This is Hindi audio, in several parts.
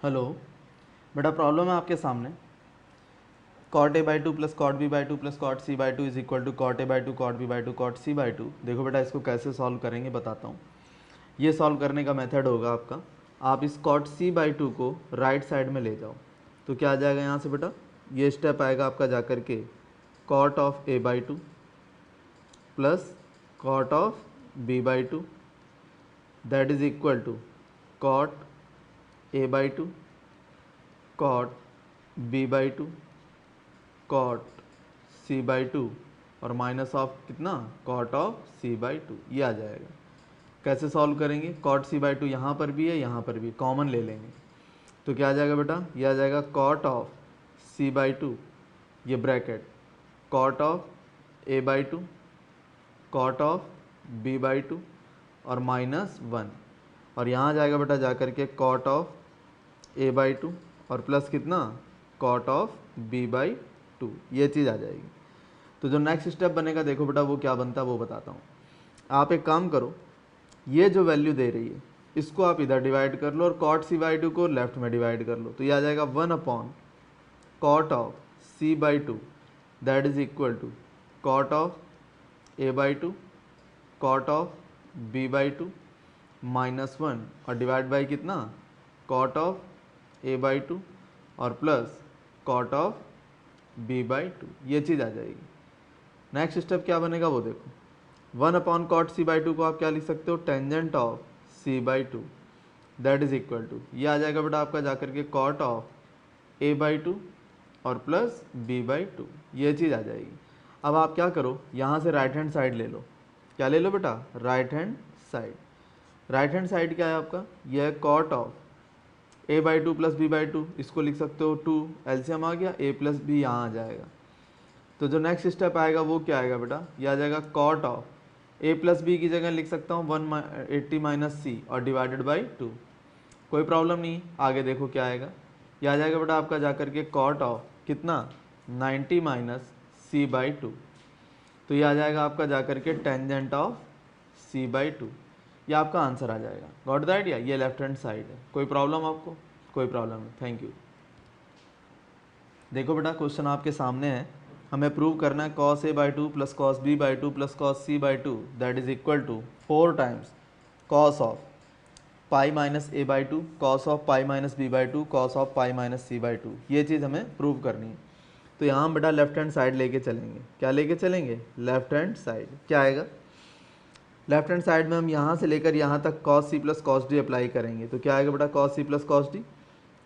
हेलो बेटा, प्रॉब्लम है आपके सामने। Cot A by two plus cot B by two plus cot C by two is equal to cot A by two cot B by two cot C by two. देखो बेटा, इसको कैसे सॉल्व करेंगे बताता हूँ। ये सॉल्व करने का मेथड होगा आपका, आप इस कॉट सी बाई टू को राइट साइड में ले जाओ तो क्या आ जाएगा यहाँ से बेटा, ये स्टेप आएगा आपका जाकर के cot of A by two plus cot of B by two that is equal to cot A by two cot B by two cot C by two और माइनस ऑफ कितना, cot of C by two. ये आ जाएगा। कैसे सॉल्व करेंगे, कॉट सी बाई टू यहाँ पर भी है यहाँ पर भी, कॉमन ले लेंगे तो क्या आ जाएगा बेटा, ये आ जाएगा cot of C by two, ये bracket cot of A by two cot of B by two और माइनस वन, और यहाँ आ जाएगा बेटा जाकर के cot of A by two और प्लस कितना, cot of B by two. ये चीज़ आ जाएगी। तो जो नेक्स्ट स्टेप बनेगा देखो बेटा वो क्या बनता है वो बताता हूँ। आप एक काम करो, ये जो वैल्यू दे रही है इसको आप इधर डिवाइड कर लो और कॉट सी बाई टू को लेफ्ट में डिवाइड कर लो तो ये आ जाएगा 1 cot of C by two that is equal to cot of A by two cot of B by two -1 और डिवाइड बाई कितना, cot of A by two और plus cot of B by two. ये चीज़ आ जाएगी। नेक्स्ट स्टेप क्या बनेगा वो देखो, 1 कॉट सी बाई टू को आप क्या लिख सकते हो, tangent of C by two that is equal to, ये आ जाएगा बेटा आपका जाकर के cot of A by two और प्लस बी बाई टू। ये चीज़ आ जाएगी। अब आप क्या करो, यहाँ से राइट हैंड साइड ले लो। क्या ले लो बेटा, right hand side. Right hand side क्या है आपका, यह है cot of A by two plus B by two, इसको लिख सकते हो 2, एलसीएम आ गया, ए प्लस बी यहाँ आ जाएगा। तो जो नेक्स्ट स्टेप आएगा वो क्या आएगा बेटा, यह आ जाएगा cot of A plus B की जगह लिख सकता हूँ 180 माइनस सी और डिवाइडेड बाई 2। कोई प्रॉब्लम नहीं। आगे देखो क्या आएगा, यह आ जाएगा बेटा आपका जाकर के कॉट ऑफ कितना, 90 माइनस सी बाई टू। तो ये आ जाएगा आपका जाकर के tangent of C by two. ये आपका आंसर आ जाएगा। Got the idea. ये लेफ्ट हैंड साइड है। कोई प्रॉब्लम आपको, कोई प्रॉब्लम नहीं। Thank you. देखो बेटा क्वेश्चन आपके सामने है, हमें प्रूव करना है cos A by two plus cos B by two plus cos C by two that is equal to 4 times cos of pi minus A by two cos of pi minus B by two cos of pi minus C by two. ये चीज़ हमें प्रूव करनी है। तो यहाँ हम बेटा लेफ्ट हैंड साइड लेके चलेंगे। क्या लेके चलेंगे, लेफ्ट हैंड साइड। क्या आएगा, लेफ्ट हैंड साइड में हम यहाँ से लेकर यहाँ तक cos C plus cos D apply करेंगे तो क्या आएगा बेटा, cos C plus cos D.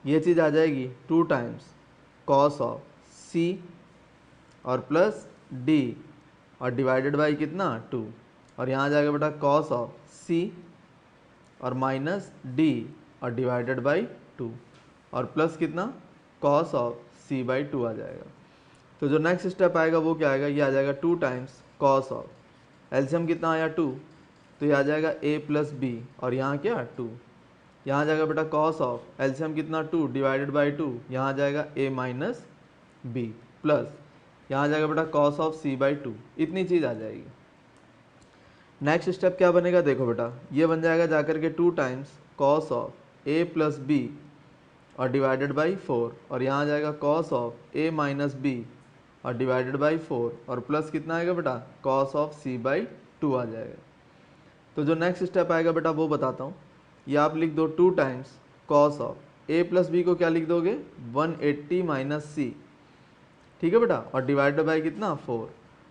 ये चीज़ आ जाएगी 2 टाइम्स कॉस ऑफ सी और प्लस डी और डिवाइडेड बाई कितना, 2, और यहाँ आ जाएगा बेटा कॉस ऑफ सी और माइनस डी और डिवाइडेड बाई 2 और प्लस कितना, कॉस ऑफ सी बाई 2 आ जाएगा। तो जो नेक्स्ट स्टेप आएगा वो क्या आएगा, ये आ जाएगा 2 टाइम्स कॉस ऑफ, एलसीएम कितना आया 2, तो ये आ जाएगा ए प्लस बी और यहाँ क्या 2, यहाँ आ जाएगा बेटा कॉस ऑफ, एलसीएम कितना 2 डिवाइडेड बाई 2, यहाँ आ जाएगा ए माइनस बी प्लस यहाँ आ जाएगा बेटा कॉस ऑफ सी बाई 2। इतनी चीज़ आ जाएगी। नेक्स्ट स्टेप क्या बनेगा देखो बेटा, ये बन जाएगा जाकर के 2 times cos of A plus B और डिवाइडेड बाई 4 और यहाँ आ जाएगा cos of A minus B और डिवाइडेड बाई 4 और प्लस कितना आएगा बेटा, कॉस ऑफ सी बाई 2 आ जाएगा। तो जो नेक्स्ट स्टेप आएगा बेटा वो बताता हूँ। ये आप लिख दो 2 times cos of A plus B को क्या लिख दोगे, 180 माइनस सी, ठीक है बेटा, और डिवाइडेड बाई कितना 4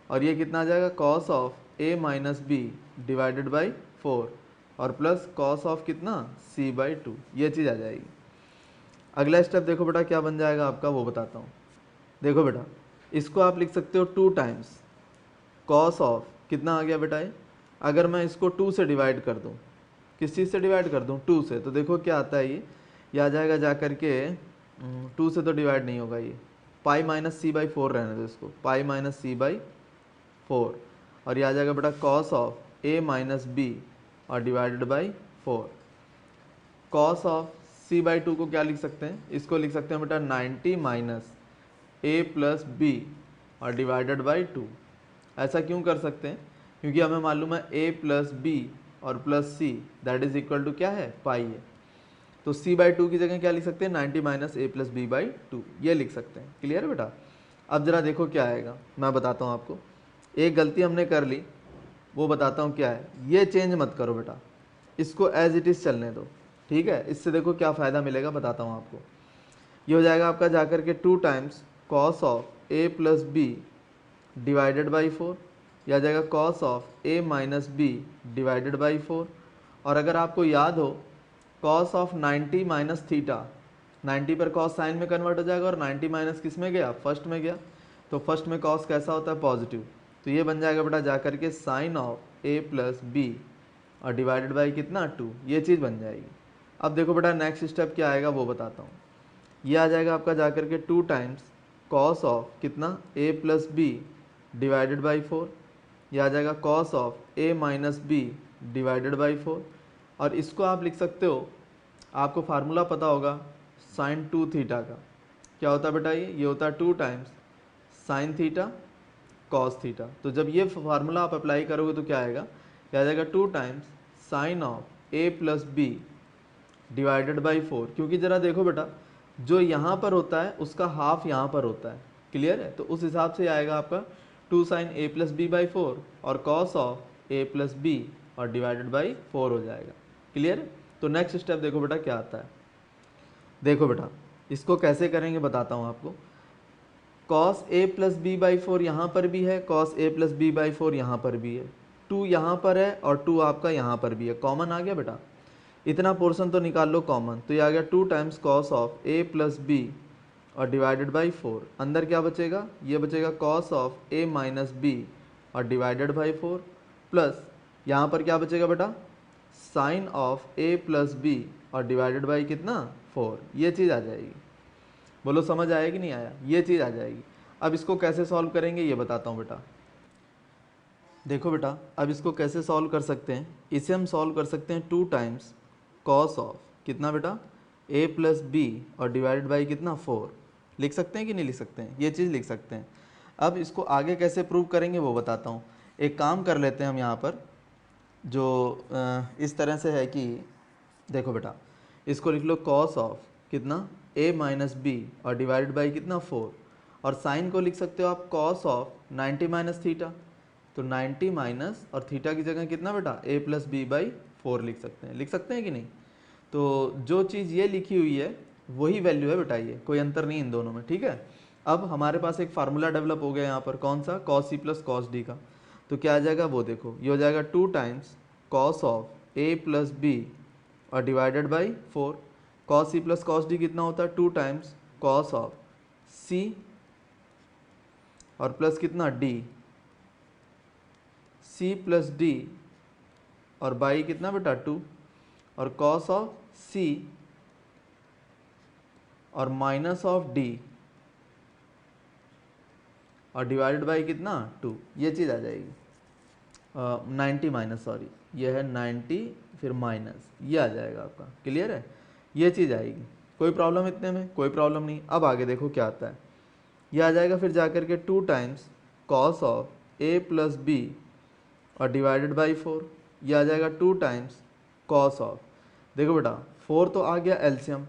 और ये कितना आ जाएगा, cos of A minus B divided by 4 और प्लस कॉस ऑफ कितना, सी बाई 2। ये चीज़ आ जाएगी। अगला स्टेप देखो बेटा क्या बन जाएगा आपका वो बताता हूँ। देखो बेटा इसको आप लिख सकते हो 2 टाइम्स कॉस ऑफ कितना आ गया बेटा, ये अगर मैं इसको 2 से डिवाइड कर दूँ, किस चीज़ से डिवाइड कर दूँ, 2 से, तो देखो क्या आता है, ये आ जाएगा जा कर के 2 से तो डिवाइड नहीं होगा, ये पाई माइनस सी बाई 4 रहने दो इसको, पाई माइनस सी बाई 4 और ये आ जाएगा बेटा cos of A minus B और divided by 4। Cos of C by 2 को क्या लिख सकते हैं, इसको लिख सकते हैं बेटा 90 माइनस ए प्लस बी और डिवाइडेड बाई 2। ऐसा क्यों कर सकते हैं, क्योंकि हमें मालूम है ए प्लस बी और plus C that is equal to क्या है, पाई है। तो c/2 की जगह क्या लिख सकते हैं 90 माइनस a प्लस b/2 ये लिख सकते हैं। क्लियर है बेटा। अब जरा देखो क्या आएगा, मैं बताता हूँ आपको। एक गलती हमने कर ली, वो बताता हूँ क्या है। ये चेंज मत करो बेटा, इसको एज इट इज़ चलने दो, ठीक है। इससे देखो क्या फ़ायदा मिलेगा बताता हूँ आपको। ये हो जाएगा आपका जाकर के 2 times cos of a plus B divided by 4, या जाएगा cos of a minus B divided by 4। और अगर आपको याद हो कॉस ऑफ 90 माइनस थीटा, 90 पर कॉस साइन में कन्वर्ट हो जाएगा और 90 माइनस किस में गया, फर्स्ट में गया। तो फर्स्ट में कॉस कैसा होता है, पॉजिटिव। तो ये बन जाएगा बेटा जाकर के sine of a plus B और डिवाइडेड बाई कितना 2, ये चीज़ बन जाएगी। अब देखो बेटा नेक्स्ट स्टेप क्या आएगा वो बताता हूँ। ये आ जाएगा आपका जाकर के 2 टाइम्स कॉस ऑफ कितना a plus B divided by 4, यह आ जाएगा cos of a minus B divided by 4। और इसको आप लिख सकते हो, आपको फार्मूला पता होगा साइन 2 थीटा का। क्या होता है बेटा, ये होता है 2 times sine theta cos theta. तो जब ये फार्मूला आप अप्लाई करोगे तो क्या आएगा, क्या आ जाएगा 2 times sine of a plus B divided by 4। क्योंकि ज़रा देखो बेटा, जो यहाँ पर होता है उसका हाफ यहाँ पर होता है। क्लियर है। तो उस हिसाब से आएगा आपका 2 sine a plus B by 4 और cos of a plus B और डिवाइडेड बाई 4 हो जाएगा। क्लियर है। तो नेक्स्ट स्टेप देखो बेटा क्या आता है। देखो बेटा इसको कैसे करेंगे बताता हूँ आपको। Cos a plus B by 4 यहाँ पर भी है, cos a plus B by 4 यहाँ पर भी है, 2 यहाँ पर है और 2 आपका यहाँ पर भी है। कॉमन आ गया बेटा, इतना पोर्शन तो निकाल लो कॉमन। तो ये आ गया 2 times cos of a plus B और डिवाइडेड बाई 4। अंदर क्या बचेगा, ये बचेगा cos of a minus B और डिवाइडेड बाई 4, प्लस यहाँ पर क्या बचेगा बेटा sine of a plus B और डिवाइडेड बाई कितना 4। ये चीज़ आ जाएगी। बोलो समझ आया कि नहीं आया, ये चीज़ आ जाएगी। अब इसको कैसे सॉल्व करेंगे ये बताता हूँ बेटा। देखो बेटा अब इसको कैसे सॉल्व कर सकते हैं, इसे हम सॉल्व कर सकते हैं 2 टाइम्स कॉस ऑफ कितना बेटा a प्लस बी और डिवाइडेड बाई कितना 4। लिख सकते हैं कि नहीं लिख सकते हैं, ये चीज़ लिख सकते हैं। अब इसको आगे कैसे प्रूव करेंगे वो बताता हूँ। एक काम कर लेते हैं हम यहाँ पर, जो इस तरह से है कि देखो बेटा इसको लिख लो कॉस ऑफ कितना a माइनस बी और डिवाइडेड बाई कितना 4, और साइन को लिख सकते हो आप कॉस ऑफ 90 माइनस थीटा। तो 90 माइनस और थीटा की जगह कितना बेटा a प्लस बी बाई 4 लिख सकते हैं कि नहीं। तो जो चीज़ ये लिखी हुई है वही वैल्यू है बेटा, ये कोई अंतर नहीं इन दोनों में। ठीक है। अब हमारे पास एक फार्मूला डेवलप हो गया यहाँ पर, कौन सा, cos C plus cos D का। तो क्या आ जाएगा वो देखो, ये हो जाएगा 2 times cos of a plus B और divided by 4। Cos C plus cos D कितना होता है 2 टाइम्स कॉस ऑफ c और प्लस कितना d, c प्लस d और बाई कितना बेटा 2, और कॉस ऑफ c और माइनस ऑफ d और डिवाइडेड बाई कितना 2। ये चीज़ आ जाएगी 90 माइनस, सॉरी ये है 90 फिर माइनस, ये आ जाएगा आपका। क्लियर है, ये चीज़ आएगी। कोई प्रॉब्लम इतने में, कोई प्रॉब्लम नहीं। अब आगे देखो क्या आता है। ये आ जाएगा फिर जाकर के 2 times cos of a plus B और डिवाइडेड बाई 4। ये आ जाएगा 2 टाइम्स कॉस ऑफ, देखो बेटा 4 तो आ गया एलसीएम,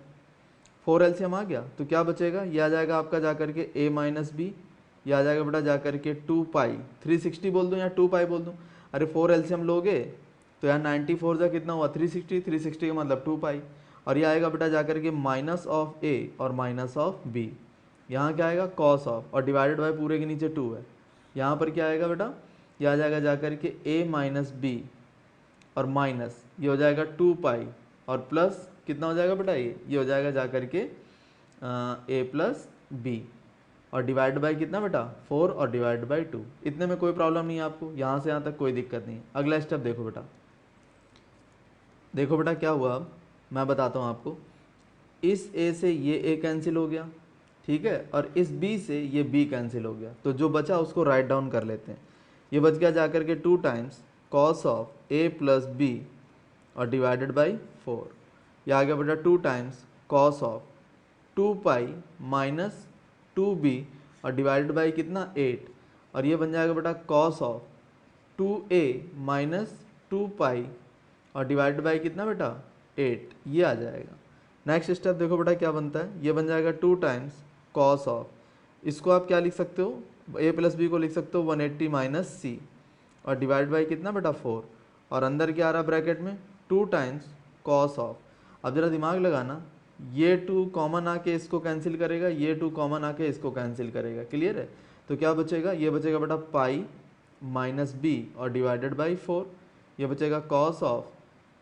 4 एलसीएम आ गया तो क्या बचेगा, ये आ जाएगा आपका जाकर के a माइनस बी, ये आ जाएगा बेटा जाकर के 2 पाई 360 बोल दूँ या 2 पाई बोल दूँ। अरे 4 एलसीएम लोगे तो यार 94 जा कितना हुआ 360, 360 का मतलब 2 पाई, और ये आएगा बेटा जाकर के माइनस ऑफ a और माइनस ऑफ b। यहाँ क्या आएगा कॉस ऑफ और डिवाइडेड बाई पूरे के नीचे 2 है। यहाँ पर क्या आएगा बेटा, ये आ जाएगा जाकर के a माइनस बी और माइनस ये हो जाएगा 2 पाई और प्लस कितना हो जाएगा बेटा, ये हो जाएगा जाकर के a प्लस बी और डिवाइड बाई कितना बेटा 4 और डिवाइड बाई 2। इतने में कोई प्रॉब्लम नहीं है आपको, यहाँ से यहाँ तक कोई दिक्कत नहीं। अगला स्टेप देखो बेटा, देखो बेटा क्या हुआ, अब मैं बताता हूँ आपको। इस a से ये a कैंसिल हो गया, ठीक है, और इस b से ये b कैंसिल हो गया। तो जो बचा उसको राइट डाउन कर लेते हैं। ये बच गया जाकर के 2 times cos of a plus B और डिवाइडेड बाई 4। ये आ गया बेटा 2 times cos of 2 pi minus 2b और डिवाइडेड बाई कितना 8, और ये बन जाएगा बेटा कॉस ऑफ 2a माइनस 2 पाई और डिवाइडेड बाई कितना बेटा 8, ये आ जाएगा। नेक्स्ट स्टेप देखो बेटा क्या बनता है, ये बन जाएगा 2 टाइम्स कॉस ऑफ, इसको आप क्या लिख सकते हो, a प्लस बी को लिख सकते हो 180 माइनस सी, और डिवाइड बाई कितना बेटा 4, और अंदर क्या आ रहा है ब्रैकेट में 2 टाइम्स कॉस ऑफ। अब जरा दिमाग लगाना, ये 2 कॉमन आके इसको कैंसिल करेगा, ये 2 कॉमन आके इसको कैंसिल करेगा, क्लियर है। तो क्या बचेगा, ये बचेगा बेटा पाई माइनस बी और डिवाइडेड बाई 4, ये बचेगा कॉस ऑफ,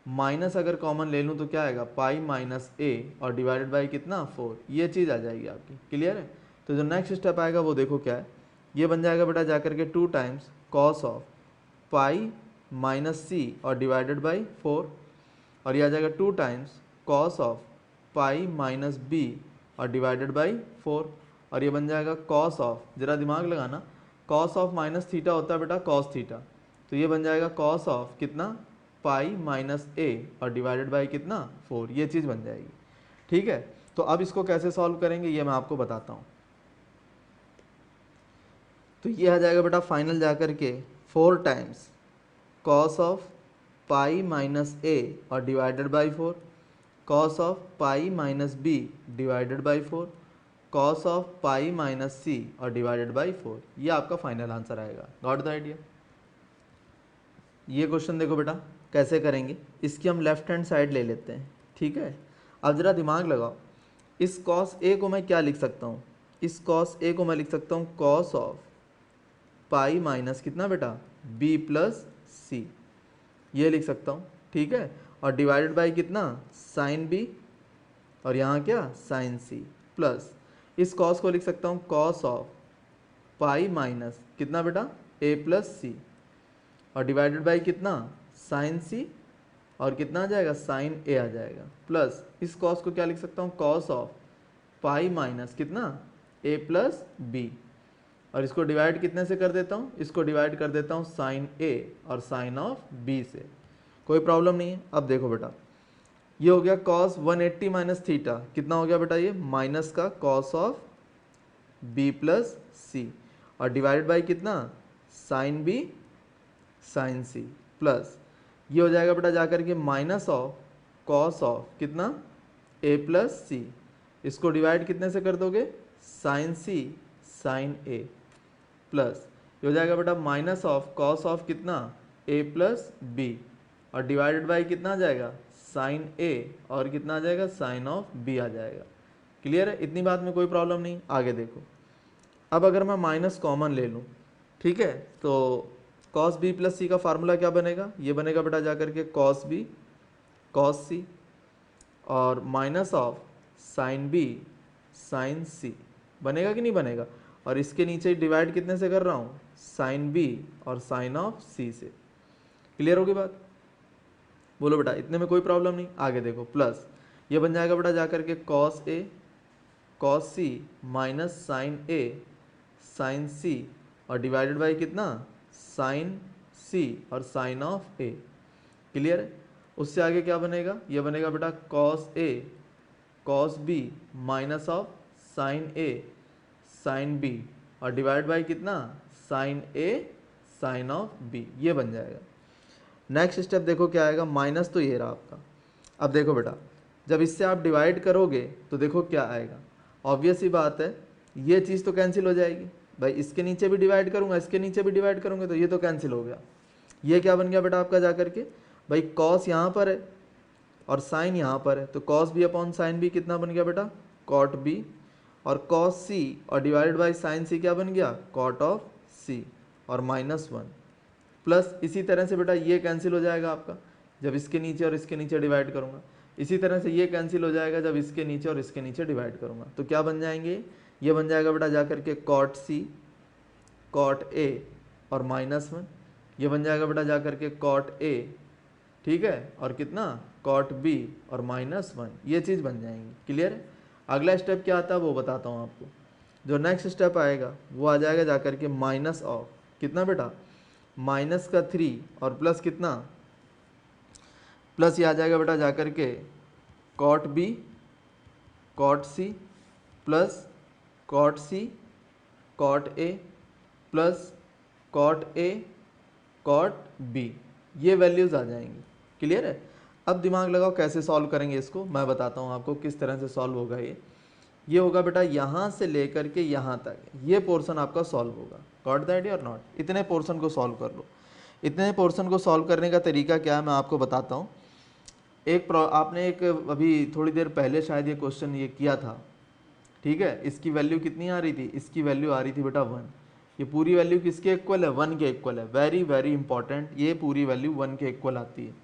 माइनस अगर कॉमन ले लूँ तो क्या आएगा पाई माइनस ए और डिवाइडेड बाई कितना 4, ये चीज़ आ जाएगी आपकी, क्लियर है। तो जो नेक्स्ट स्टेप आएगा वो देखो क्या है, ये बन जाएगा बेटा जाकर के 2 times cos of pi minus C और डिवाइडेड बाई 4, और ये आ जाएगा 2 times cos of pi minus B और डिवाइडेड बाई 4, और ये बन जाएगा कॉस ऑफ, जरा दिमाग लगाना, कॉस ऑफ माइनस थीटा होता है बेटा कॉस थीटा, तो ये बन जाएगा कॉस ऑफ कितना पाई माइनस ए और डिवाइडेड बाई कितना 4, ये चीज़ बन जाएगी, ठीक है। तो अब इसको कैसे सॉल्व करेंगे ये मैं आपको बताता हूँ। तो ये आ जाएगा बेटा फाइनल जाकर के 4 times cos of pi minus A और divided by 4, cos of pi minus B divided by 4, cos of pi minus C और डिवाइडेड बाई 4, ये आपका फाइनल आंसर आएगा। Got the idea. ये क्वेश्चन देखो बेटा कैसे करेंगे, इसकी हम लेफ्ट हैंड साइड ले लेते हैं, ठीक है। अब जरा दिमाग लगाओ, इस कॉस ए को मैं क्या लिख सकता हूँ, इस कॉस ए को मैं लिख सकता हूँ कॉस ऑफ पाई माइनस कितना बेटा बी प्लस सी, ये लिख सकता हूँ, ठीक है, और डिवाइडेड बाई कितना साइन बी और यहाँ क्या साइन सी, प्लस इस कॉस को लिख सकता हूँ कॉस ऑफ पाई माइनस कितना बेटा ए प्लस सी और डिवाइडेड बाई कितना साइन सी और कितना आ जाएगा साइन ए आ जाएगा, प्लस इस कॉस को क्या लिख सकता हूँ कॉस ऑफ पाई माइनस कितना ए प्लस बी, और इसको डिवाइड कितने से कर देता हूँ, इसको डिवाइड कर देता हूँ साइन ए और साइन ऑफ बी से, कोई प्रॉब्लम नहीं है। अब देखो बेटा ये हो गया कॉस 180 माइनस थीटा, कितना हो गया बेटा ये माइनस का कॉस ऑफ बी प्लस सी और डिवाइडेड बाई कितना साइन बी साइन सी, प्लस ये हो जाएगा बेटा जाकर के माइनस ऑफ कॉस ऑफ कितना ए प्लस सी, इसको डिवाइड कितने से कर दोगे साइन सी साइन ए, प्लस ये हो जाएगा बेटा माइनस ऑफ कॉस ऑफ कितना ए प्लस बी और डिवाइडेड बाई कितना आ जाएगा साइन ए और कितना आ जाएगा साइन ऑफ बी आ जाएगा, क्लियर है। इतनी बात में कोई प्रॉब्लम नहीं। आगे देखो, अब अगर मैं माइनस कॉमन ले लूँ, ठीक है, तो कॉस बी प्लस सी का फार्मूला क्या बनेगा, ये बनेगा बेटा जाकर के कॉस बी कॉस सी और minus of sine B sine C, बनेगा कि नहीं बनेगा, और इसके नीचे डिवाइड कितने से कर रहा हूँ साइन बी और साइन ऑफ सी से, क्लियर होगी बात, बोलो बेटा इतने में कोई प्रॉब्लम नहीं। आगे देखो प्लस ये बन जाएगा बेटा जाकर के cos A cos C minus sign A sign सी और डिवाइडेड बाई कितना साइन सी और साइन ऑफ ए, क्लियर है। उससे आगे क्या बनेगा, ये बनेगा बेटा cos A cos B minus of sine A sine B और डिवाइड बाई कितना sine A sine of B, ये बन जाएगा। नेक्स्ट स्टेप देखो क्या आएगा, माइनस तो ये रहा आपका। अब देखो बेटा जब इससे आप डिवाइड करोगे तो देखो क्या आएगा, ऑब्वियस ही बात है ये चीज़ तो कैंसिल हो जाएगी भाई, इसके नीचे भी डिवाइड करूंगा इसके नीचे भी डिवाइड करूंगा तो ये तो कैंसिल हो गया। ये क्या बन गया बेटा आपका जाकर के भाई कॉस यहाँ पर है और साइन यहाँ पर है, तो cos B upon sine B कितना बन गया बेटा कॉट बी, और कॉस सी और डिवाइडेड बाई साइन सी क्या बन गया कॉट ऑफ सी और -1, प्लस इसी तरह से बेटा ये कैंसिल हो जाएगा आपका जब इसके नीचे और इसके नीचे डिवाइड करूँगा, इसी तरह से ये कैंसिल हो जाएगा जब इसके नीचे और इसके नीचे डिवाइड करूँगा, तो क्या बन जाएंगे, ये बन जाएगा बेटा जाकर के कॉट सी कॉट ए और -1, ये बन जाएगा बेटा जाकर के कॉट ए, ठीक है, और कितना कॉट बी और -1, ये चीज़ बन जाएंगी, क्लियर है। अगला स्टेप क्या आता है वो बताता हूँ आपको। जो नेक्स्ट स्टेप आएगा वो आ जाएगा जाकर के माइनस ऑफ कितना बेटा माइनस का 3 और प्लस कितना प्लस ये आ जाएगा बेटा जाकर के cot B cot C plus cot C cot A plus cot A cot B, ये वैल्यूज़ आ जाएंगी, क्लियर है। अब दिमाग लगाओ कैसे सॉल्व करेंगे इसको, मैं बताता हूँ आपको किस तरह से सॉल्व होगा ये होगा बेटा यहाँ से लेकर के यहाँ तक ये पोर्शन आपका सॉल्व होगा। गॉट द आइडिया और नॉट? इतने पोर्शन को सॉल्व कर लो। इतने पोर्शन को सॉल्व करने का तरीका क्या है मैं आपको बताता हूँ। आपने एक अभी थोड़ी देर पहले शायद ये क्वेश्चन ये किया था, ठीक है। इसकी वैल्यू कितनी आ रही थी? इसकी वैल्यू आ रही थी बेटा 1। ये पूरी वैल्यू किसके इक्वल है? 1 के इक्वल है। वेरी वेरी इंपॉर्टेंट, ये पूरी वैल्यू 1 के इक्वल आती है।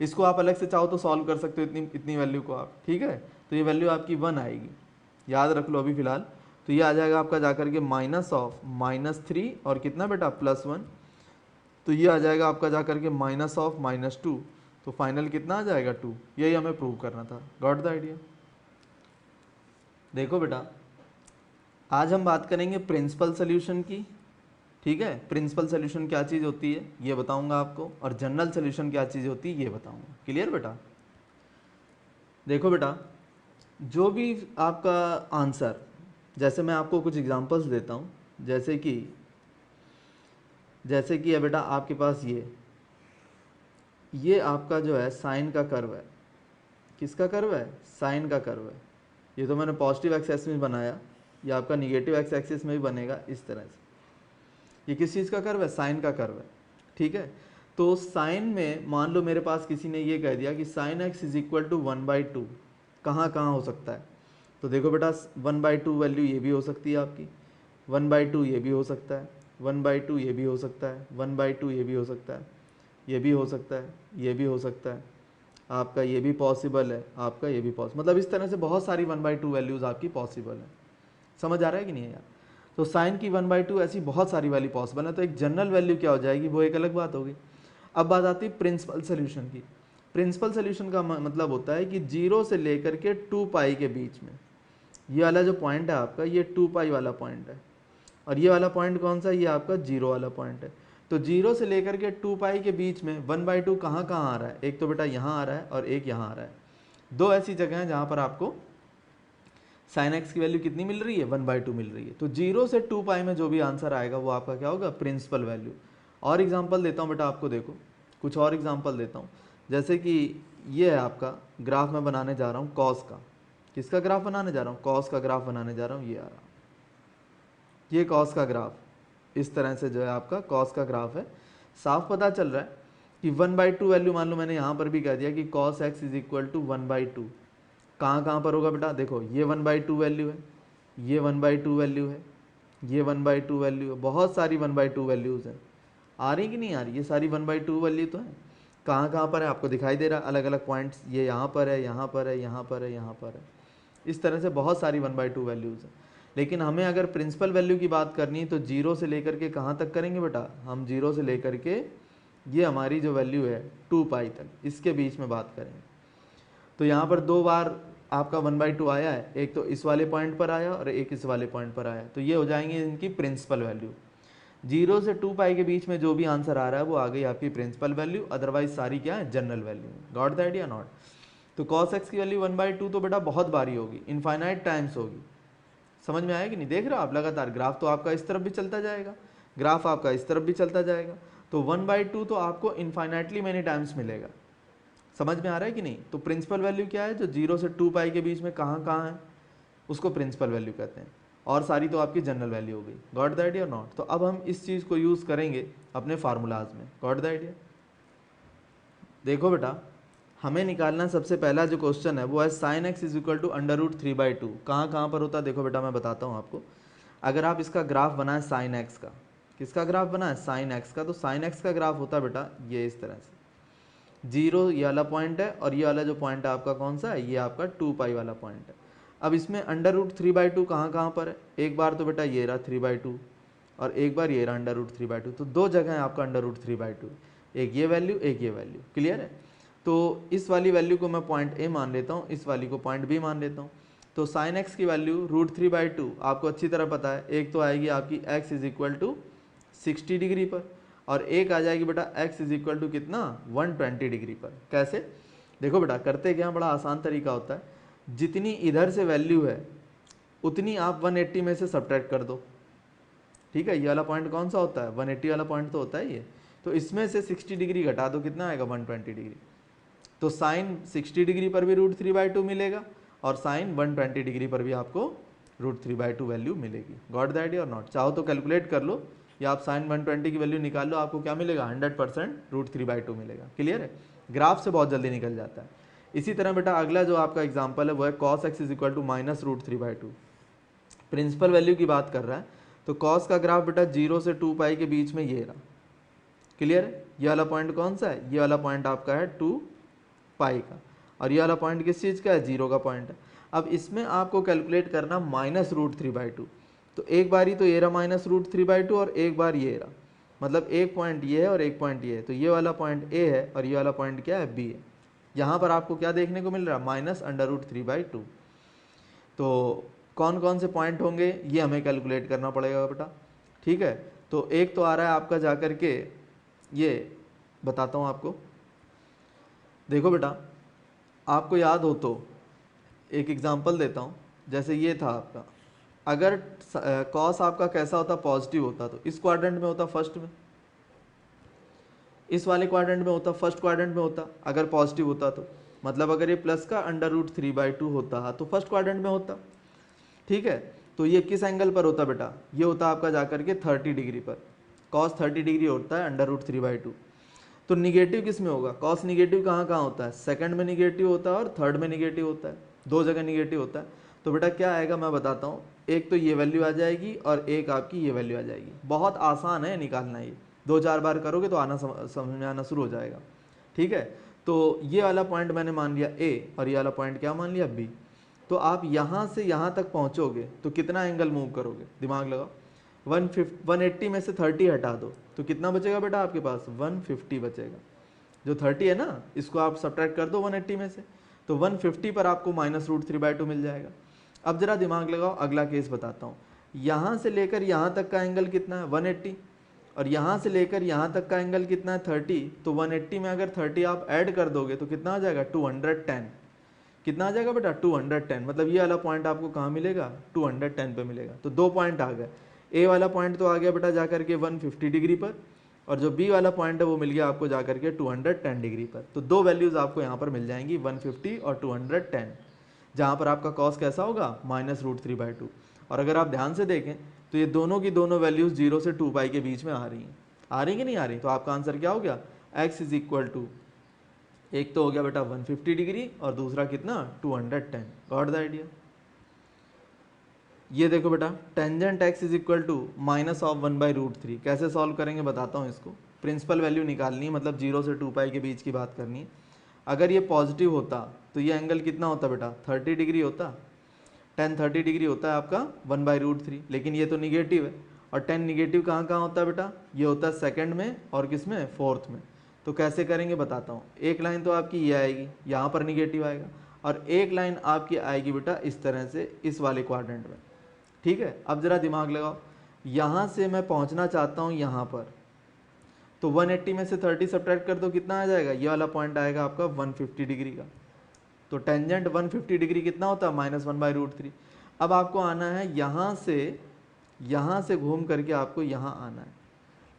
इसको आप अलग से चाहो तो सॉल्व कर सकते हो इतनी वैल्यू को आप, ठीक है। तो ये वैल्यू आपकी 1 आएगी, याद रख लो अभी फिलहाल। तो ये आ जाएगा आपका जाकर के -3 और कितना बेटा +1। तो ये आ जाएगा आपका जाकर के -2। तो फाइनल कितना आ जाएगा 2। यही हमें प्रूव करना था। Got the idea? देखो बेटा आज हम बात करेंगे प्रिंसिपल सोल्यूशन की, ठीक है। प्रिंसिपल सोल्यूशन क्या चीज़ होती है ये बताऊंगा आपको, और जनरल सोल्यूशन क्या चीज़ होती है ये बताऊंगा। क्लियर बेटा? देखो बेटा जो भी आपका आंसर, जैसे मैं आपको कुछ एग्जांपल्स देता हूँ, जैसे कि है बेटा आपके पास ये आपका जो है साइन का कर्व है। किसका कर्व है? साइन का कर्व है। ये तो मैंने पॉजिटिव एक्स एक्सिस में बनाया, ये आपका निगेटिव एक्स एक्सिस में भी बनेगा इस तरह से। ये किस चीज़ का कर्व है? साइन का कर्व है, ठीक है। तो साइन में मान लो मेरे पास किसी ने ये कह दिया कि sine x is equal to 1/2। कहाँ कहाँ हो सकता है? तो देखो बेटा 1/2 वैल्यू ये भी हो सकती है आपकी, 1/2 ये भी हो सकता है, 1/2 ये भी हो सकता है, 1/2 ये भी हो सकता है, ये भी हो सकता है, ये भी हो सकता है, आपका ये भी पॉसिबल है, आपका ये भी पॉसिबल, मतलब इस तरह से बहुत सारी 1/2 वैल्यूज़ आपकी पॉसिबल है। समझ आ रहा है कि नहीं यार? तो साइन की 1/2 ऐसी बहुत सारी वैल्यू पॉसिबल है। तो एक जनरल वैल्यू क्या हो जाएगी वो एक अलग बात होगी। अब बात आती है प्रिंसिपल सोल्यूशन की। प्रिंसिपल सोल्यूशन का मतलब होता है कि 0 से लेकर के 2π के बीच में ये वाला जो पॉइंट है आपका, ये 2π वाला पॉइंट है, और ये वाला पॉइंट कौन सा? ये आपका 0 वाला पॉइंट है। तो 0 से लेकर के 2π के बीच में 1/2 कहाँ कहाँ आ रहा है? एक तो बेटा यहाँ आ रहा है और एक यहाँ आ रहा है। दो ऐसी जगह हैं जहाँ पर आपको साइन एक्स की वैल्यू कितनी मिल रही है? 1/2 मिल रही है। तो 0 से 2π में जो भी आंसर आएगा वो आपका क्या होगा? Principal value. और एग्जांपल देता हूँ बेटा आपको, देखो कुछ और एग्जांपल देता हूँ। जैसे कि ये है आपका ग्राफ मैं बनाने जा रहा हूँ कॉस का। किसका ग्राफ बनाने जा रहा हूँ? कॉस का ग्राफ बनाने जा रहा हूँ। ये आ रहा, ये कॉस का ग्राफ इस तरह से जो है आपका कॉस का ग्राफ है। साफ पता चल रहा है कि 1/2 वैल्यू, मान लो मैंने यहाँ पर भी कह दिया कि cos x is equal to 1/2। कहाँ पर होगा बेटा? देखो ये 1/2 वैल्यू है, ये 1/2 वैल्यू है, ये 1/2 वैल्यू है, बहुत सारी 1/2 वैल्यूज़ हैं। आ रही कि नहीं आ रही? ये सारी 1/2 वैल्यू तो है। कहाँ पर है आपको दिखाई दे रहा है? अलग अलग पॉइंट्स, ये यहाँ पर है, यहाँ पर है, यहाँ पर है, यहाँ पर है। इस तरह से बहुत सारी 1/2 वैल्यूज़ हैं। लेकिन हमें अगर प्रिंसिपल वैल्यू की बात करनी है तो 0 से लेकर के कहाँ तक करेंगे बेटा? हम 0 से लेकर के ये हमारी जो वैल्यू है 2π तक, इसके बीच में बात करेंगे। तो यहाँ पर दो बार आपका 1/2 आया है, एक तो इस वाले पॉइंट पर आया और एक इस वाले पॉइंट पर आया। तो ये हो जाएंगे इनकी प्रिंसिपल वैल्यू। 0 से 2π के बीच में जो भी आंसर आ रहा है वो आ गई आपकी प्रिंसिपल वैल्यू, अदरवाइज सारी क्या है? General value. Got the idea not? तो cos x की वैल्यू 1/2 तो बेटा बहुत बारी होगी, इनफाइनाइट टाइम्स होगी। समझ में आया कि नहीं? देख रहे हो आप लगातार ग्राफ तो आपका इस तरफ भी चलता जाएगा, ग्राफ आपका इस तरफ भी चलता जाएगा। तो 1/2 तो आपको इनफाइनाइटली मैनी टाइम्स मिलेगा। समझ में आ रहा है कि नहीं? तो प्रिंसिपल वैल्यू क्या है? जो 0 से 2π के बीच में कहाँ कहाँ है उसको प्रिंसिपल वैल्यू कहते हैं, और सारी तो आपकी जनरल वैल्यू हो गई। Got the idea not? तो अब हम इस चीज़ को यूज़ करेंगे अपने फार्मूलाज में। Got the idea? देखो बेटा हमें निकालना सबसे पहला जो क्वेश्चन है वो है sine x is equal to √3/2। कहाँ पर होता है? देखो बेटा मैं बताता हूँ आपको। अगर आप इसका ग्राफ बनाए साइन एक्स का, किसका ग्राफ बना है? साइन एक्स का। तो साइन एक्स का ग्राफ होता है बेटा ये इस तरह से, 0 ये वाला पॉइंट है और ये वाला जो पॉइंट है आपका कौन सा है? ये आपका 2π वाला पॉइंट है। अब इसमें √3/2 कहाँ पर है? एक बार तो बेटा ये रहा 3/2 और एक बार ये रहा √3/2। तो दो जगह है आपका √3/2, एक ये वैल्यू एक ये वैल्यू। क्लियर है? तो इस वाली वैल्यू को मैं पॉइंट ए मान लेता हूँ, इस वाली को पॉइंट बी मान लेता हूँ। तो साइन एक्स की वैल्यू √3/2 आपको अच्छी तरह पता है, एक तो आएगी आपकी x is equal to 60 degree पर, और एक आ जाएगी बेटा x इज इक्वल टू कितना? 120 डिग्री पर। कैसे? देखो बेटा करते क्या, बड़ा आसान तरीका होता है। जितनी इधर से वैल्यू है उतनी आप 180 में से सब्ट्रैक्ट कर दो। ठीक है, ये वाला पॉइंट कौन सा होता है? 180 वाला पॉइंट तो होता है ये। तो इसमें से 60 डिग्री घटा दो, कितना आएगा? 120 डिग्री। तो साइन 60 डिग्री पर भी √3/2 मिलेगा और साइन 120 डिग्री पर भी आपको √3/2 वैल्यू मिलेगी। गॉट द आइडिया और नॉट? चाहो तो कैलकुलेट कर लो या आप साइन 120 की वैल्यू निकाल लो, आपको क्या मिलेगा 100% √3/2 मिलेगा। क्लियर है? ग्राफ से बहुत जल्दी निकल जाता है। इसी तरह बेटा अगला जो आपका एग्जाम्पल है वो है cos x equal to -√3/2। Principal value की बात कर रहा है तो cos का ग्राफ बेटा 0 से 2 पाई के बीच में ये रहा। क्लियर है? ये वाला पॉइंट कौन सा है? ये वाला पॉइंट आपका है 2 पाई का, और ये वाला पॉइंट किस चीज़ का है? 0 का पॉइंट है। अब इसमें आपको कैलकुलेट करना -√3/2। तो एक बार ही तो ये रहा -√3/2 और एक बार ये रहा, मतलब एक पॉइंट ये है और एक पॉइंट ये है। तो ये वाला पॉइंट ए है और ये वाला पॉइंट क्या है? बी है। यहाँ पर आपको क्या देखने को मिल रहा है? -√3/2। तो कौन कौन से पॉइंट होंगे ये हमें कैलकुलेट करना पड़ेगा बेटा। ठीक है, तो एक तो आ रहा है आपका जाकर के, ये बताता हूँ आपको। देखो बेटा, आपको याद हो तो एक एग्जांपल देता हूँ। जैसे ये था आपका, अगर कॉस आपका कैसा होता? पॉजिटिव होता तो इस क्वाड्रेंट में होता, फर्स्ट में। इस वाले क्वाड्रेंट में होता, फर्स्ट क्वाड्रेंट में होता अगर पॉजिटिव होता तो। मतलब अगर ये प्लस का √3/2 होता तो फर्स्ट क्वाड्रेंट में होता। ठीक है, तो ये किस एंगल पर होता बेटा? ये होता आपका जाकर के 30 डिग्री पर। कॉस 30 डिग्री होता है √3/2। तो निगेटिव किस में होगा? कॉस निगेटिव कहाँ कहाँ होता है? सेकंड में निगेटिव होता है और थर्ड में निगेटिव होता है, दो जगह निगेटिव होता है। तो बेटा क्या आएगा मैं बताता हूँ। एक तो ये वैल्यू आ जाएगी और एक आपकी ये वैल्यू आ जाएगी। बहुत आसान है निकालना, ये 2-4 बार करोगे तो आना समझ में आना शुरू हो जाएगा। ठीक है, तो ये वाला पॉइंट मैंने मान लिया ए और ये वाला पॉइंट क्या मान लिया? बी। तो आप यहाँ से यहाँ तक पहुँचोगे तो कितना एंगल मूव करोगे? दिमाग लगाओ। 180 में से 30 हटा दो तो कितना बचेगा बेटा आपके पास? 150 बचेगा। जो 30 है ना, इसको आप सब्ट्रैक्ट कर दो 180 में से, तो 150 पर आपको -√3/2 मिल जाएगा। अब जरा दिमाग लगाओ, अगला केस बताता हूँ। यहाँ से लेकर यहाँ तक का एंगल कितना है? 180। और यहाँ से लेकर यहाँ तक का एंगल कितना है? 30। तो 180 में अगर 30 आप ऐड कर दोगे तो कितना आ जाएगा? 210। कितना आ जाएगा बेटा? 210। मतलब ये वाला पॉइंट आपको कहाँ मिलेगा? 210 पे मिलेगा। तो दो पॉइंट आ गए। ए वाला पॉइंट तो आ गया बेटा जाकर के 150 डिग्री पर, और जो बी वाला पॉइंट है वो मिल गया आपको जाकर के 210 डिग्री पर। तो दो वैल्यूज़ आपको यहाँ पर मिल जाएंगी, 150 और 210, जहाँ पर आपका कॉस कैसा होगा? -√3/2। और अगर आप ध्यान से देखें तो ये दोनों की दोनों वैल्यूज़ 0 से 2 पाई के बीच में आ रही हैं। आ रही कि नहीं आ रही? तो आपका आंसर क्या हो गया? x इज इक्वल टू, एक तो हो गया बेटा 150 डिग्री और दूसरा कितना? 210। Got the idea? ये देखो बेटा, tangent x is equal to -1/√3। कैसे सॉल्व करेंगे बताता हूँ इसको। प्रिंसिपल वैल्यू निकालनी है, मतलब 0 से 2 पाई के बीच की बात करनी है। अगर ये पॉजिटिव होता तो ये एंगल कितना होता बेटा? 30 डिग्री होता। tan 30 डिग्री होता है आपका 1/√3, लेकिन ये तो निगेटिव है। और tan निगेटिव कहाँ कहाँ होता है बेटा? ये होता है सेकंड में और किस में? फोर्थ में। तो कैसे करेंगे बताता हूँ। एक लाइन तो आपकी ये आएगी, यहाँ पर निगेटिव आएगा, और एक लाइन आपकी आएगी बेटा इस तरह से इस वाले क्वाड्रेंट में। ठीक है, अब जरा दिमाग लगाओ, यहाँ से मैं पहुँचना चाहता हूँ यहाँ पर, तो 180 में से 30 सब्ट्रैक्ट कर दो, कितना आ जाएगा? ये वाला पॉइंट आएगा आपका 150 डिग्री का। तो टेंजेंट 150 डिग्री कितना होता है? -1/√3। अब आपको आना है यहाँ से घूम करके आपको यहाँ आना है।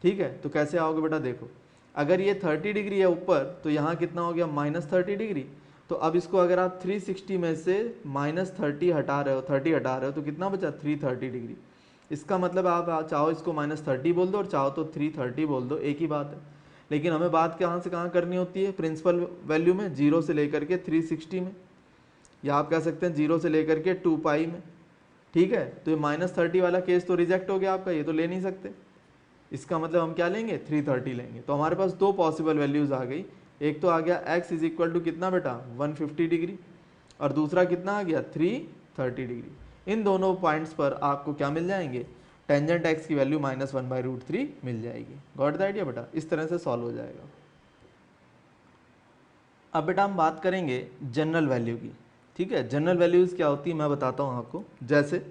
ठीक है, तो कैसे आओगे बेटा? देखो, अगर ये 30 डिग्री है ऊपर तो यहाँ कितना हो गया? -30 डिग्री। तो अब इसको अगर आप 360 में से -30 हटा रहे हो, 30 हटा रहे हो, तो कितना बचा? 330 डिग्री। इसका मतलब आप चाहो इसको -30 बोल दो और चाहो तो 330 बोल दो, एक ही बात है। लेकिन हमें बात कहाँ से कहाँ करनी होती है? प्रिंसिपल वैल्यू में, 0 से लेकर के 360 में, या आप कह सकते हैं 0 से लेकर के 2 पाई में। ठीक है, तो ये -30 वाला केस तो रिजेक्ट हो गया आपका, ये तो ले नहीं सकते। इसका मतलब हम क्या लेंगे? 330 लेंगे। तो हमारे पास दो पॉसिबल वैल्यूज़ आ गई। एक तो आ गया x इज इक्वल टू कितना बेटा? 150 डिग्री, और दूसरा कितना आ गया? 330 डिग्री। इन दोनों पॉइंट्स पर आपको क्या मिल जाएंगे? टेंजेंट x की वैल्यू -1/√3 मिल जाएगी। गॉट द आइडिया बेटा? इस तरह से सॉल्व हो जाएगा। अब बेटा हम बात करेंगे जनरल वैल्यू की। ठीक है, जनरल वैल्यूज़ क्या होती है मैं बताता हूँ आपको। जैसे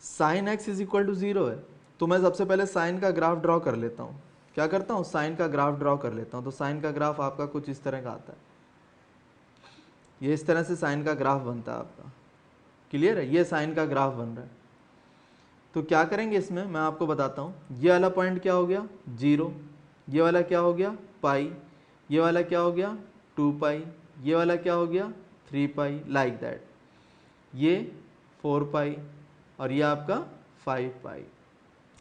sine x is equal to 0 है, तो मैं सबसे पहले साइन का ग्राफ ड्रॉ कर लेता हूँ। क्या करता हूँ? साइन का ग्राफ ड्रॉ कर लेता हूँ। तो साइन का ग्राफ आपका कुछ इस तरह का आता है, ये इस तरह से साइन का ग्राफ बनता है आपका। क्लियर है? ये साइन का ग्राफ बन रहा है। तो क्या करेंगे इसमें मैं आपको बताता हूँ। ये वाला पॉइंट क्या हो गया? 0, ये वाला क्या हो गया? पाई, ये वाला क्या हो गया? 2 पाई, ये वाला क्या हो गया 3 पाई, लाइक दैट, ये 4 पाई और ये आपका 5 पाई।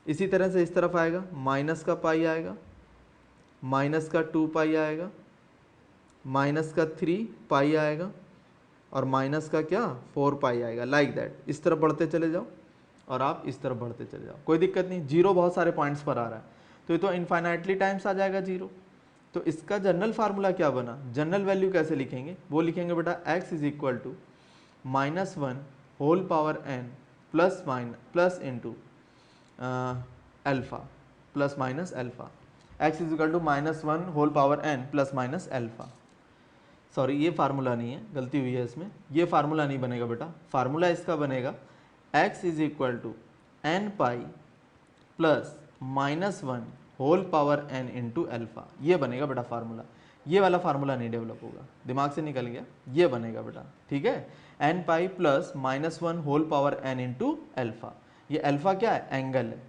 इसी तरह से इस तरफ आएगा, माइनस का पाई आएगा, माइनस का 2 पाई आएगा, माइनस का 3 पाई आएगा और माइनस का क्या 4 पाई आएगा, लाइक दैट। इस तरफ बढ़ते चले जाओ और आप इस तरफ बढ़ते चले जाओ, कोई दिक्कत नहीं। जीरो बहुत सारे पॉइंट्स पर आ रहा है तो ये तो इनफाइनाइटली टाइम्स आ जाएगा जीरो। तो इसका जनरल फार्मूला क्या बना, जनरल वैल्यू कैसे लिखेंगे, वो लिखेंगे बेटा x is equal to -1 whole power n plus into alpha plus minus alpha. x is equal to -1 whole power n plus minus alpha. Sorry ये फार्मूला नहीं है, गलती हुई है इसमें, ये फार्मूला नहीं बनेगा बेटा। फार्मूला इसका बनेगा x is equal to n pi plus -1 whole power n into alpha, ये बनेगा बेटा फार्मूला। ये वाला फार्मूला नहीं डेवलप होगा, दिमाग से निकल गया, ये बनेगा बेटा, ठीक है। n pi plus -1 whole power n into alpha. ये अल्फा क्या है, एंगल है,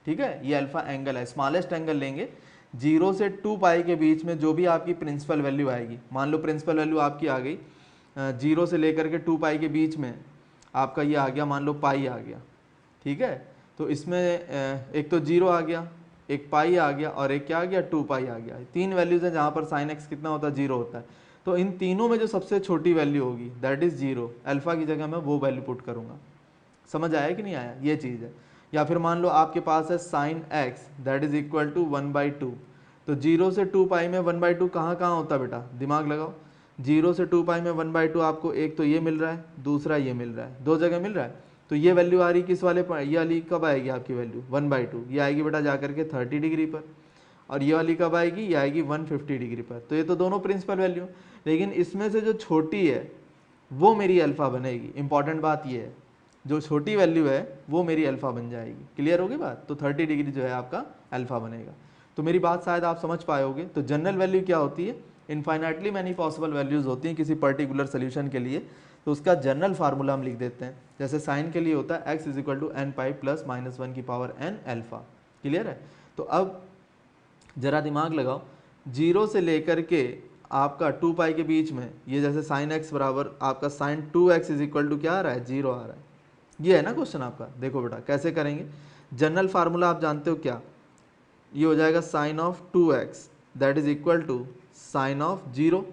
ठीक है, ये अल्फा एंगल है। स्मॉलेस्ट एंगल लेंगे, 0 से 2 पाई के बीच में जो भी आपकी प्रिंसिपल वैल्यू आएगी, मान लो प्रिंसिपल वैल्यू आपकी आ गई 0 से लेकर के 2 पाई के बीच में आपका ये आ गया, मान लो पाई आ गया, ठीक है। तो इसमें एक तो 0 आ गया, एक पाई आ गया और एक क्या आ गया 2 पाई आ गया। 3 वैल्यूज हैं जहाँ पर साइन एक्स कितना होता है 0 होता है। तो इन तीनों में जो सबसे छोटी वैल्यू होगी दैट इज 0, अल्फा की जगह मैं वो वैल्यू पुट करूँगा। समझ आया कि नहीं आया, ये चीज़ है। या फिर मान लो आपके पास है sine x that is equal to 1/2। तो 0 से 2 पाई में 1/2 कहाँ कहाँ होता है बेटा, दिमाग लगाओ। 0 से 2 पाई में 1/2 आपको एक तो ये मिल रहा है, दूसरा ये मिल रहा है, दो जगह मिल रहा है। तो ये वैल्यू आ रही किस वाले पर, ये वाली कब आएगी आपकी वैल्यू 1/2, ये आएगी बेटा जाकर के 30 डिग्री पर। और ये वाली कब आएगी, ये आएगी 150 डिग्री पर। तो ये तो दोनों प्रिंसिपल वैल्यू, लेकिन इसमें से जो छोटी है वो मेरी अल्फा बनेगी। इंपॉर्टेंट बात ये है, जो छोटी वैल्यू है वो मेरी अल्फा बन जाएगी। क्लियर होगी बात। तो 30 डिग्री जो है आपका अल्फा बनेगा। तो मेरी बात शायद आप समझ पाए होगे। तो जनरल वैल्यू क्या होती है, इनफाइनाइटली मैनी पॉसिबल वैल्यूज होती हैं किसी पर्टिकुलर सोल्यूशन के लिए। तो उसका जनरल फार्मूला हम लिख देते हैं, जैसे साइन के लिए होता है x is equal to n pi plus -1 की पावर n अल्फा। क्लियर है। तो अब जरा दिमाग लगाओ, 0 से लेकर के आपका 2 पाई के बीच में ये जैसे साइन x बराबर आपका sign 2x is equal to क्या आ रहा है 0 आ रहा है। ये है ना क्वेश्चन आपका। देखो बेटा कैसे करेंगे, जनरल फार्मूला आप जानते हो क्या, ये हो जाएगा sine of 2x that is equal to sine of 0।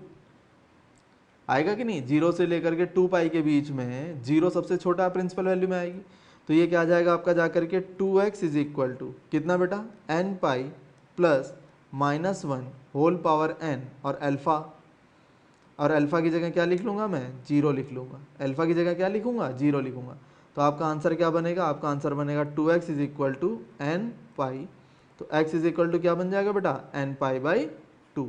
आएगा कि नहीं, 0 से लेकर के 2 पाई के बीच में 0 सबसे छोटा प्रिंसिपल वैल्यू में आएगी। तो ये क्या आ जाएगा आपका जाकर के 2x इज इक्वल टू कितना बेटा n pi plus -1 whole power n और अल्फा। और अल्फा की जगह क्या लिख लूँगा मैं 0 लिख लूँगा, अल्फा की जगह क्या लिखूँगा 0 लिखूँगा। तो आपका आंसर क्या बनेगा, आपका आंसर बनेगा 2x is equal to n pi. तो x इज इक्वल टू क्या बन जाएगा बेटा n पाई बाई 2।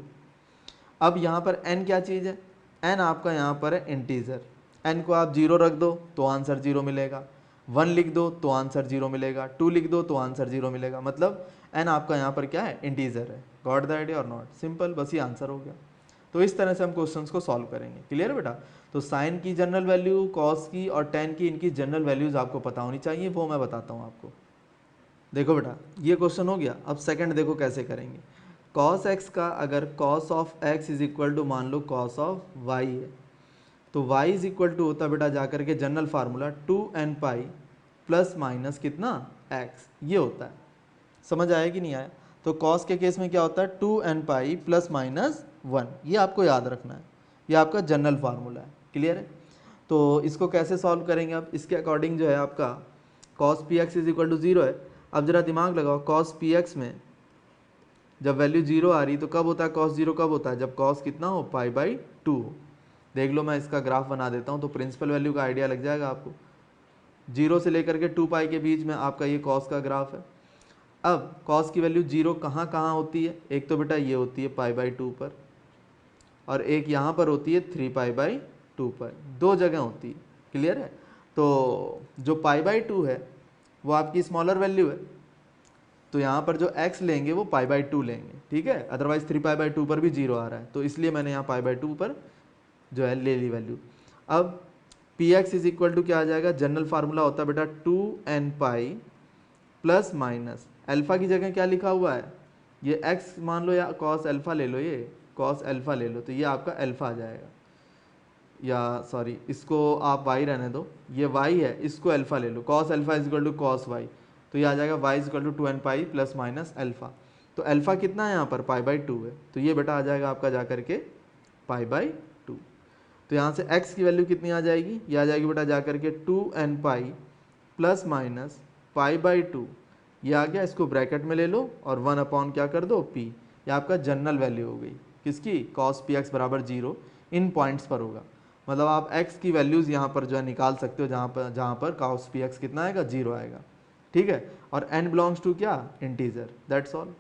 अब यहाँ पर n क्या चीज़ है, n आपका यहाँ पर है इंटीजर। n को आप 0 रख दो तो आंसर 0 मिलेगा, 1 लिख दो तो आंसर 0 मिलेगा, 2 लिख दो तो आंसर 0 मिलेगा। मतलब n आपका यहाँ पर क्या है इंटीजर है। गॉट द आइडिया और नॉट, सिंपल, बस ये आंसर हो गया। तो इस तरह से हम क्वेश्चंस को सॉल्व करेंगे। क्लियर है बेटा। तो साइन की जनरल वैल्यू, कॉस की और टेन की, इनकी जनरल वैल्यूज आपको पता होनी चाहिए, वो मैं बताता हूँ आपको। देखो बेटा ये क्वेश्चन हो गया। अब सेकंड देखो कैसे करेंगे। कॉस एक्स का अगर cos of x is equal to मान लो कॉस ऑफ वाई है, तो y इज इक्वल टू होता है बेटा जाकर के general formula 2n pi plus minus कितना x, ये होता है। समझ आया कि नहीं आया। तो कॉस के केस में क्या होता है 2n पाई प्लस माइनस 1, ये आपको याद रखना है, ये आपका जनरल फार्मूला है। क्लियर है। तो इसको कैसे सॉल्व करेंगे, अब इसके अकॉर्डिंग जो है आपका cos p x is equal to 0 है। अब जरा दिमाग लगाओ, कॉस पी एक्स में जब वैल्यू 0 आ रही तो कब होता है कॉस 0, कब होता है जब कॉस कितना हो पाई बाई 2 हो। देख लो मैं इसका ग्राफ बना देता हूँ तो प्रिंसिपल वैल्यू का आइडिया लग जाएगा आपको। 0 से लेकर के 2 पाई के बीच में आपका ये कॉस का ग्राफ है। अब कॉस की वैल्यू 0 कहाँ कहाँ होती है, एक तो बेटा ये होती है पाई बाई 2 पर, और एक यहाँ पर होती है 3 पाई बाई 2 पर, दो जगह होती है। क्लियर है। तो जो पाई बाई 2 है वो आपकी स्मॉलर वैल्यू है, तो यहाँ पर जो x लेंगे वो पाई बाई 2 लेंगे, ठीक है। अदरवाइज 3 पाई बाई 2 पर भी 0 आ रहा है, तो इसलिए मैंने यहाँ पाई बाई 2 पर जो है ले ली वैल्यू। अब p x is equal to क्या आ जाएगा, जनरल फार्मूला होता है बेटा 2n pi plus minus alpha की जगह क्या लिखा हुआ है, ये x मान लो या कॉस अल्फा ले लो, ये कॉस अल्फा ले लो, तो ये आपका अल्फा आ जाएगा। या सॉरी इसको आप y रहने दो, ये y है, इसको अल्फा ले लो, cos alpha is equal to cos Y, तो ये आ जाएगा y is equal to 2n pi plus minus alpha. तो अल्फा कितना है यहाँ पर पाई/2 है, तो ये बेटा आ जाएगा आपका जा करके पाई/2। तो यहाँ से x की वैल्यू कितनी आ जाएगी, ये आ जाएगी बेटा जा करके 2n पाई प्लस माइनस पाई/2, ये आ गया, इसको ब्रैकेट में ले लो और 1 अपॉन क्या कर दो p, ये आपका जनरल वैल्यू हो गई किसकी, कॉस पी एक्स बराबर 0 इन पॉइंट्स पर होगा। मतलब आप x की वैल्यूज़ यहाँ पर जो है निकाल सकते हो, जहाँ पर कॉस पी एक्स कितना आएगा, 0 आएगा, ठीक है। और n बिलोंग्स टू क्या, इंटीजर, दैट्स ऑल।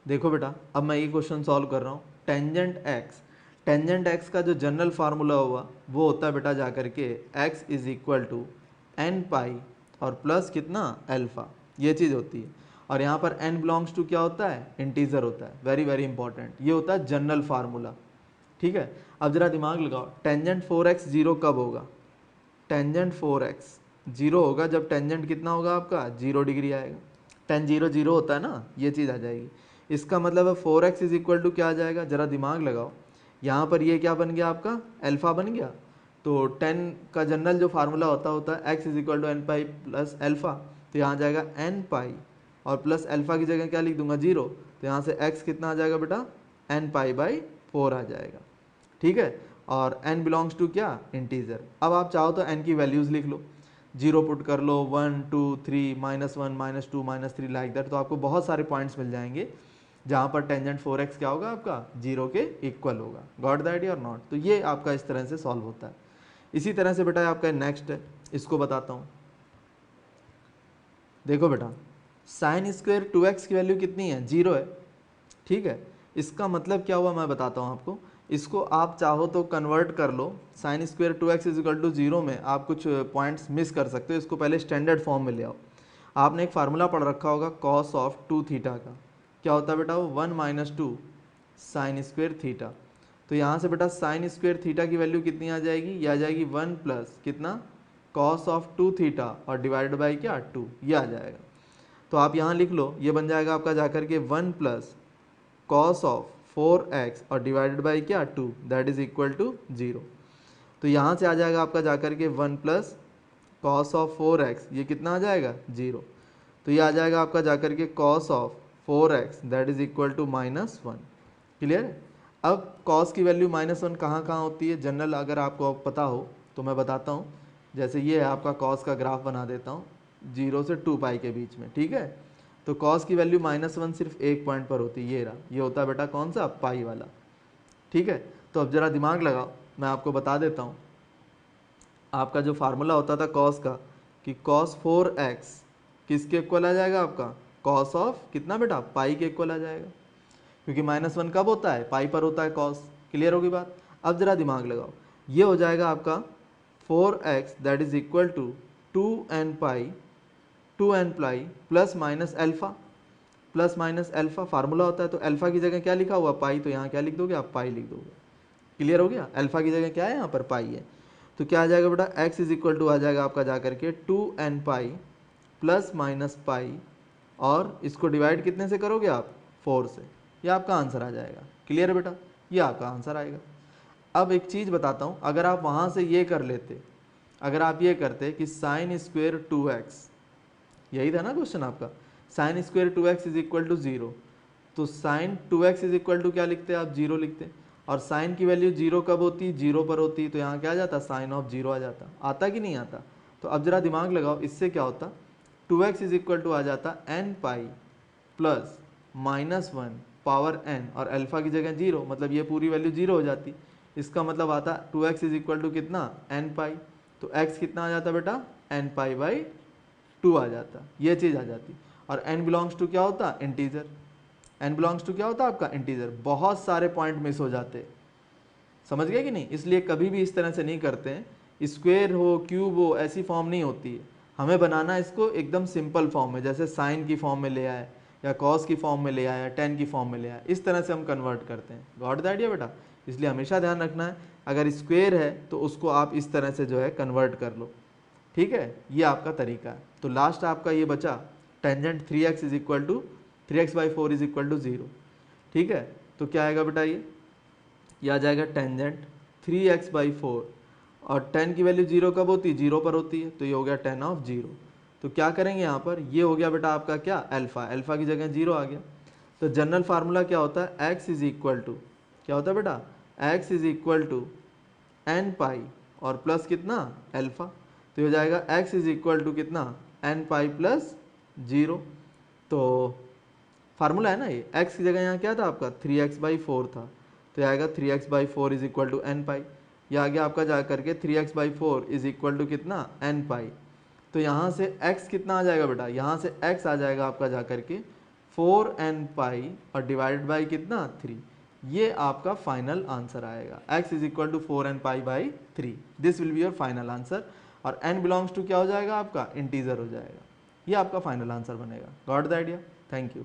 देखो बेटा अब मैं ये क्वेश्चन सॉल्व कर रहा हूँ, टेंजेंट x का जो जनरल फार्मूला हुआ वो होता है बेटा जा करके x is equal to n pi और प्लस कितना अल्फा, ये चीज़ होती है। और यहाँ पर n बिलोंग्स टू क्या होता है, इंटीजर होता है, वेरी वेरी इंपॉर्टेंट, ये होता है जनरल फार्मूला, ठीक है। अब जरा दिमाग लगाओ, टेंजेंट 4x 0 कब होगा, टेंजेंट 4x 0 होगा जब टेंजेंट कितना होगा आपका 0 डिग्री आएगा, टेन 0 0 होता है ना, ये चीज़ आ जाएगी। इसका मतलब है 4x इज इक्वल टू क्या आ जाएगा, जरा दिमाग लगाओ, यहाँ पर ये क्या बन गया आपका अल्फा बन गया, तो 10 का जनरल जो फार्मूला होता है x is equal to N pi plus alpha, तो यहाँ जाएगा एन पाई और प्लस अल्फा की जगह क्या लिख दूंगा 0, तो यहाँ से x कितना आ जाएगा बेटा एन पाई/4 आ जाएगा, ठीक है। और n बिलोंग्स टू क्या, इंटीजर। अब आप चाहो तो n की वैल्यूज़ लिख लो, 0 पुट कर लो, 1 2 3 -1 -2 -3 लाइक दैट, तो आपको बहुत सारे पॉइंट्स मिल जाएंगे जहाँ पर टेंजेंट 4x क्या होगा आपका 0 के इक्वल होगा। गॉट द आइडिया और नॉट। तो ये आपका इस तरह से सॉल्व होता है। इसी तरह से बेटा आपका नेक्स्ट है, इसको बताता हूँ। देखो बेटा साइन स्क्वायर 2x की वैल्यू कितनी है, 0 है, ठीक है। इसका मतलब क्या हुआ मैं बताता हूँ आपको, इसको आप चाहो तो कन्वर्ट कर लो, sine square 2x is equal to 0 में आप कुछ पॉइंट्स मिस कर सकते हो, इसको पहले स्टैंडर्ड फॉर्म में ले आओ। आपने एक फार्मूला पढ़ रखा होगा कॉस ऑफ 2 थीटा का, क्या होता है बेटा वो 1 - 2 साइन स्क्वायर थीटा। तो यहाँ से बेटा साइन स्क्वायर थीटा की वैल्यू कितनी आ जाएगी, ये आ जाएगी 1 प्लस कितना कॉस ऑफ 2 थीटा और डिवाइड बाई क्या 2, ये आ जाएगा। तो आप यहाँ लिख लो, ये बन जाएगा आपका जाकर के 1 प्लस कॉस ऑफ 4x और डिवाइडेड बाई क्या 2, दैट इज इक्वल टू 0। तो यहाँ से आ जाएगा आपका जाकर के 1 प्लस कॉस ऑफ 4x, ये कितना आ जाएगा 0। तो ये आ जाएगा आपका जाकर के cos of 4x that is equal to -1। Clear है। अब कॉस की वैल्यू -1 कहाँ कहाँ होती है, जनरल अगर आपको पता हो तो मैं बताता हूँ। जैसे ये है आपका कॉस का ग्राफ बना देता हूँ 0 से 2 पाई के बीच में, ठीक है। तो कॉस की वैल्यू -1 सिर्फ एक पॉइंट पर होती है, ये रहा, ये होता है बेटा कौन सा पाई वाला, ठीक है। तो अब जरा दिमाग लगाओ, मैं आपको बता देता हूँ। आपका जो फार्मूला होता था कॉस का कि कॉस 4x किसके इक्वल आ जाएगा आपका, कॉस ऑफ कितना बेटा पाई के इक्वल आ जाएगा, क्योंकि -1 कब होता है, पाई पर होता है कॉस। क्लियर होगी बात। अब जरा दिमाग लगाओ, ये हो जाएगा आपका 4x that is equal to 2n pi plus minus alpha formula होता है, तो अल्फा की जगह क्या लिखा हुआ पाई, तो यहाँ क्या लिख दोगे आप पाई लिख दोगे। क्लियर हो गया। अल्फा की जगह क्या है यहाँ पर पाई है, तो क्या आ जाएगा बेटा x इज इक्वल टू आ जाएगा आपका जाकर के 2n pi plus minus pi, और इसको डिवाइड कितने से करोगे आप 4 से, ये आपका आंसर आ जाएगा। क्लियर है बेटा, ये आपका आंसर आएगा। अब एक चीज़ बताता हूँ, अगर आप वहाँ से ये कर लेते, अगर आप ये करते कि साइन स्क्वेयर 2x, यही था ना क्वेश्चन आपका, sine square 2x is equal to 0, तो sign 2x is equal to क्या लिखते हैं आप 0 लिखते, और साइन की वैल्यू 0 कब होती, 0 पर होती, तो यहाँ क्या आ जाता साइन ऑफ 0 आ जाता, आता कि नहीं आता। तो अब जरा दिमाग लगाओ, इससे क्या होता 2x इज इक्वल टू आ जाता n pi plus -1 power n और अल्फा की जगह 0, मतलब ये पूरी वैल्यू 0 हो जाती। इसका मतलब आता 2x इज इक्वल टू कितना n पाई, तो x कितना आ जाता बेटा n पाई/2 आ जाता, ये चीज़ आ जाती। और n बिलोंग्स टू क्या होता इंटीजर, n बिलोंग्स टू क्या होता आपका इंटीजर। बहुत सारे पॉइंट मिस हो जाते, समझ गए कि नहीं। इसलिए कभी भी इस तरह से नहीं करते हैं, स्क्वायर हो क्यूब हो ऐसी फॉर्म नहीं होती है, हमें बनाना इसको एकदम सिंपल फॉर्म में, जैसे साइन की फॉर्म में ले आए या कॉस की फॉर्म में ले आया या टेन की फॉर्म में ले आया, इस तरह से हम कन्वर्ट करते हैं। गॉट द आइडिया बेटा। इसलिए हमेशा ध्यान रखना है, अगर स्क्वायर है तो उसको आप इस तरह से जो है कन्वर्ट कर लो, ठीक है। ये आपका तरीका है। तो लास्ट आपका ये बचा tangent 3x is equal to 3x/4 is equal to 0, ठीक है। तो क्या आएगा बेटा ये ये आ जाएगा टेंजेंट 3x/4 और 10 की वैल्यू 0 कब होती है, 0 पर होती है, तो ये हो गया tan ऑफ 0। तो क्या करेंगे यहाँ पर, ये हो गया बेटा आपका क्या अल्फा, अल्फा की जगह 0 आ गया। तो जनरल फार्मूला क्या होता है, x इज इक्वल टू क्या होता है बेटा, x is equal to N pi और प्लस कितना अल्फा। तो हो जाएगा x इज इक्वल टू कितना एन पाई प्लस 0। तो फार्मूला है ना ये, x की जगह यहाँ क्या था आपका 3x/4 था, तो आएगा 3x/4 is equal to N pi. यह आ गया आपका जा करके 3x/4 इज इक्वल टू कितना एन पाई। तो यहाँ से x कितना आ जाएगा बेटा, यहाँ से x आ जाएगा आपका जा करके 4n पाई और डिवाइडेड बाई कितना 3। ये आपका फाइनल आंसर आएगा, x is equal to 4n pi by 3। This will be your final answer. और n बिलोंग्स टू क्या हो जाएगा आपका इंटीजर हो जाएगा। ये आपका फाइनल आंसर बनेगा। Got the idea? Thank you.